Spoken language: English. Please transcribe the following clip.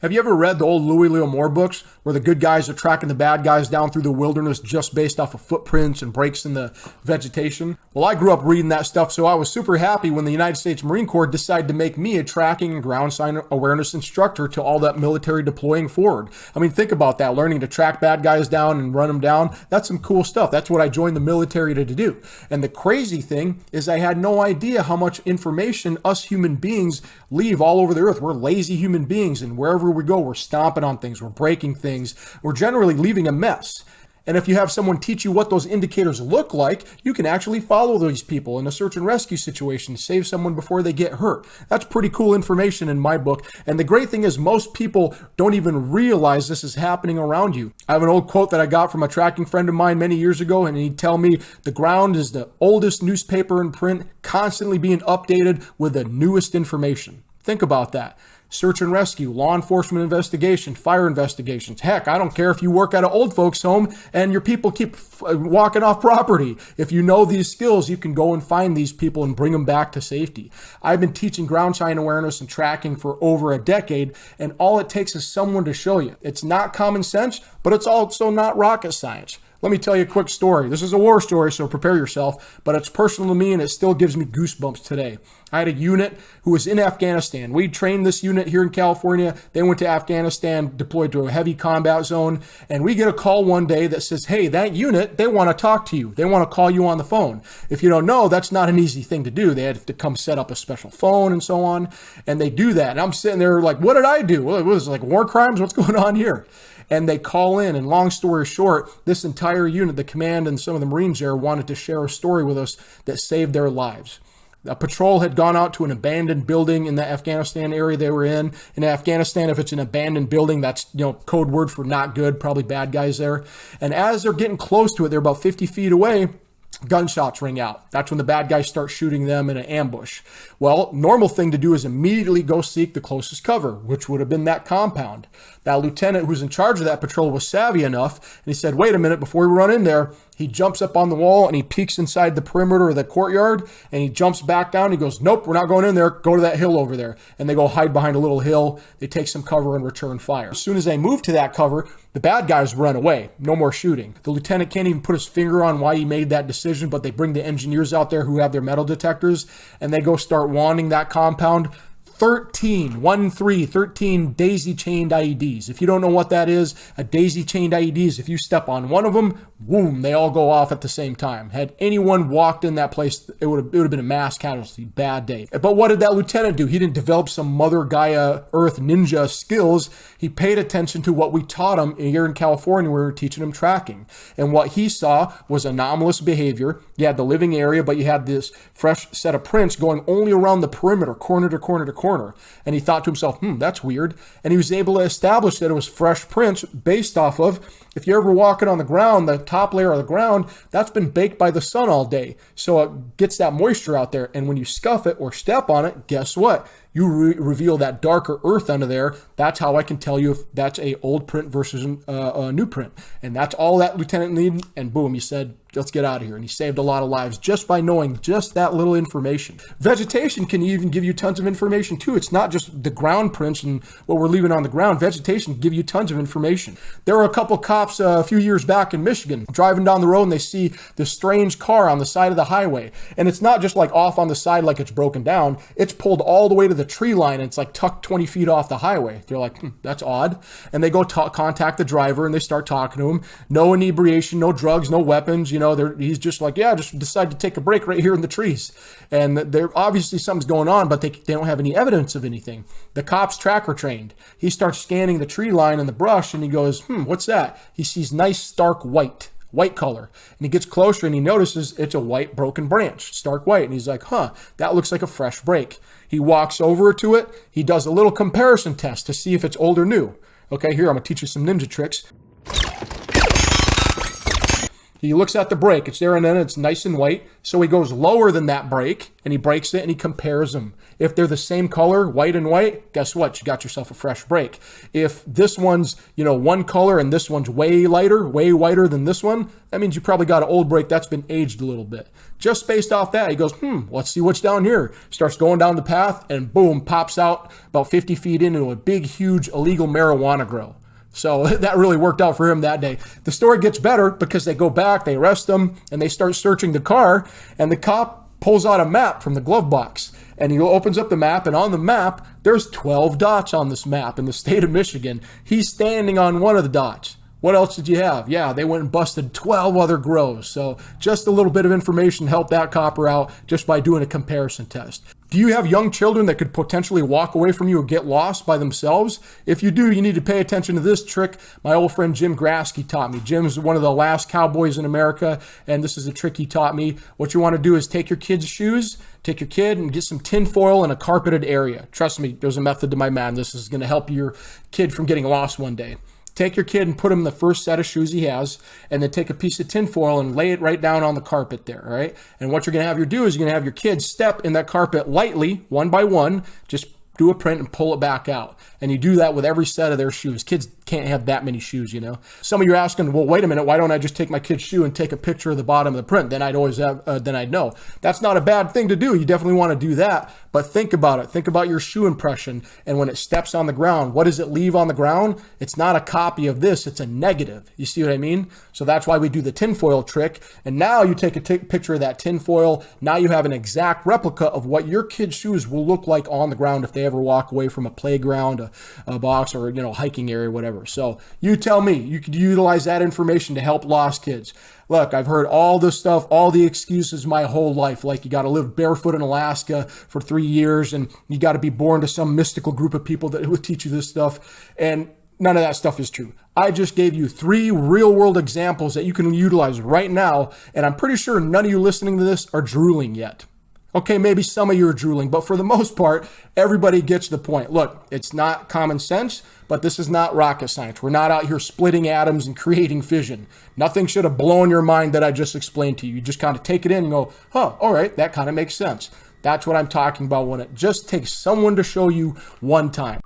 Have you ever read the old Louis L'Amour books where the good guys are tracking the bad guys down through the wilderness just based off of footprints and breaks in the vegetation? Well, I grew up reading that stuff, so I was super happy when the United States Marine Corps decided to make me a tracking and ground sign awareness instructor to all that military deploying forward. I mean, think about that, learning to track bad guys down and run them down. That's some cool stuff. That's what I joined the military to do. And the crazy thing is I had no idea how much information us human beings leave all over the earth. We're lazy human beings, and wherever we go, we're stomping on things, we're breaking things, we're generally leaving a mess. And if you have someone teach you what those indicators look like, you can actually follow these people in a search and rescue situation, save someone before they get hurt. That's pretty cool information in my book. And the great thing is most people don't even realize this is happening around you. I have an old quote that I got from a tracking friend of mine many years ago, and he'd tell me the ground is the oldest newspaper in print, constantly being updated with the newest information. Think about that. Search and rescue, law enforcement investigation, fire investigations. Heck, I don't care if you work at an old folks home and your people keep walking off property. If you know these skills, you can go and find these people and bring them back to safety. I've been teaching ground sign awareness and tracking for over a decade, and all it takes is someone to show you. It's not common sense, but it's also not rocket science. Let me tell you a quick story. This is a war story, so prepare yourself, but it's personal to me and it still gives me goosebumps today. I had a unit who was in Afghanistan. We trained this unit here in California. They went to Afghanistan, deployed to a heavy combat zone, and we get a call one day that says, hey, that unit, they want to talk to you. They want to call you on the phone. If you don't know, that's not an easy thing to do. They had to come set up a special phone and so on, and they do that. And I'm sitting there like, what did I do? Well, it was like war crimes? What's going on here? And they call in, and long story short, this entire unit, the command and some of the Marines there, wanted to share a story with us that saved their lives. A patrol had gone out to an abandoned building in the Afghanistan area they were in. In Afghanistan, if it's an abandoned building, that's, code word for not good, probably bad guys there. And as they're getting close to it, they're about 50 feet away, gunshots ring out. That's when the bad guys start shooting them in an ambush. Well, normal thing to do is immediately go seek the closest cover, which would have been that compound. That lieutenant who's in charge of that patrol was savvy enough, and he said, wait a minute, before we run in there, he jumps up on the wall and he peeks inside the perimeter of the courtyard, and he jumps back down. He goes, nope, we're not going in there. Go to that hill over there. And they go hide behind a little hill. They take some cover and return fire. As soon as they move to that cover, the bad guys run away. No more shooting. The lieutenant can't even put his finger on why he made that decision, but they bring the engineers out there who have their metal detectors, and they go start wanding that compound. 13 daisy-chained IEDs. If you don't know what that is, a daisy-chained IED is if you step on one of them, boom, they all go off at the same time. Had anyone walked in that place, it would have been a mass casualty. Bad day. But what did that lieutenant do? He didn't develop some Mother Gaia Earth ninja skills. He paid attention to what we taught him here in California. We were teaching him tracking. And what he saw was anomalous behavior. You had the living area, but you had this fresh set of prints going only around the perimeter, corner to corner to corner. And he thought to himself, that's weird. And he was able to establish that it was fresh prints based off of, if you're ever walking on the ground, the top layer of the ground, that's been baked by the sun all day. So it gets that moisture out there. And when you scuff it or step on it, guess what? You reveal that darker earth under there. That's how I can tell you if that's a old print versus a new print. And that's all that lieutenant needed. And boom, he said, let's get out of here. And he saved a lot of lives just by knowing just that little information. Vegetation can even give you tons of information too. It's not just the ground prints and what we're leaving on the ground. Vegetation can give you tons of information. There were a couple cops a few years back in Michigan driving down the road, and they see this strange car on the side of the highway. And it's not just like off on the side like it's broken down. It's pulled all the way to the tree line, and it's like tucked 20 feet off the highway. They're like, that's odd. And they go contact the driver, and they start talking to him. No inebriation, no drugs, no weapons. He's just like, just decide to take a break right here in the trees. And there obviously something's going on, but they don't have any evidence of anything. The cop's tracker trained. He starts scanning the tree line and the brush, and he goes, what's that? He sees nice stark white color. And he gets closer and he notices it's a white broken branch, stark white. And he's like, that looks like a fresh break. He walks over to it. He does a little comparison test to see if it's old or new. Okay, here, I'm gonna teach you some ninja tricks. He looks at the break. It's there and then it's nice and white. So he goes lower than that break and he breaks it and he compares them. If they're the same color, white and white, guess what? You got yourself a fresh brake. If this one's, one color and this one's way lighter, way whiter than this one, that means you probably got an old brake that's been aged a little bit. Just based off that, he goes, let's see what's down here. Starts going down the path and boom, pops out about 50 feet into a big, huge illegal marijuana grow. So that really worked out for him that day. The story gets better because they go back, they arrest him, and they start searching the car, and the cop pulls out a map from the glove box. And he opens up the map, and on the map, there's 12 dots on this map in the state of Michigan. He's standing on one of the dots. What else did you have? Yeah, they went and busted 12 other grows. So just a little bit of information helped that copper out just by doing a comparison test. Do you have young children that could potentially walk away from you or get lost by themselves? If you do, you need to pay attention to this trick my old friend Jim Grasky taught me. Jim's one of the last cowboys in America, and this is a trick he taught me. What you want to do is take your kid's shoes, take your kid and get some tin foil in a carpeted area. Trust me, there's a method to my madness. This is going to help your kid from getting lost one day. Take your kid and put him in the first set of shoes he has, and then take a piece of tin foil and lay it right down on the carpet there, all right? And what you're going to have you do is you're going to have your kid step in that carpet lightly, one by one, just do a print and pull it back out. And you do that with every set of their shoes. Kids can't have that many shoes, Some of you are asking, well, wait a minute, why don't I just take my kid's shoe and take a picture of the bottom of the print? Then I'd always have, then I'd know. That's not a bad thing to do. You definitely want to do that, but think about it. Think about your shoe impression. And when it steps on the ground, what does it leave on the ground? It's not a copy of this, it's a negative. You see what I mean? So that's why we do the tinfoil trick. And now you take a picture of that tinfoil. Now you have an exact replica of what your kid's shoes will look like on the ground if they ever walk away from a playground, a box, or hiking area, whatever. So you tell me, you could utilize that information to help lost kids. Look, I've heard all this stuff, all the excuses my whole life. Like you got to live barefoot in Alaska for 3 years and you got to be born to some mystical group of people that would teach you this stuff. And none of that stuff is true. I just gave you 3 real world examples that you can utilize right now. And I'm pretty sure none of you listening to this are drooling yet. Okay, maybe some of you are drooling, but for the most part, everybody gets the point. Look, it's not common sense, but this is not rocket science. We're not out here splitting atoms and creating fission. Nothing should have blown your mind that I just explained to you. You just kind of take it in and go, all right, that kind of makes sense. That's what I'm talking about when it just takes someone to show you one time.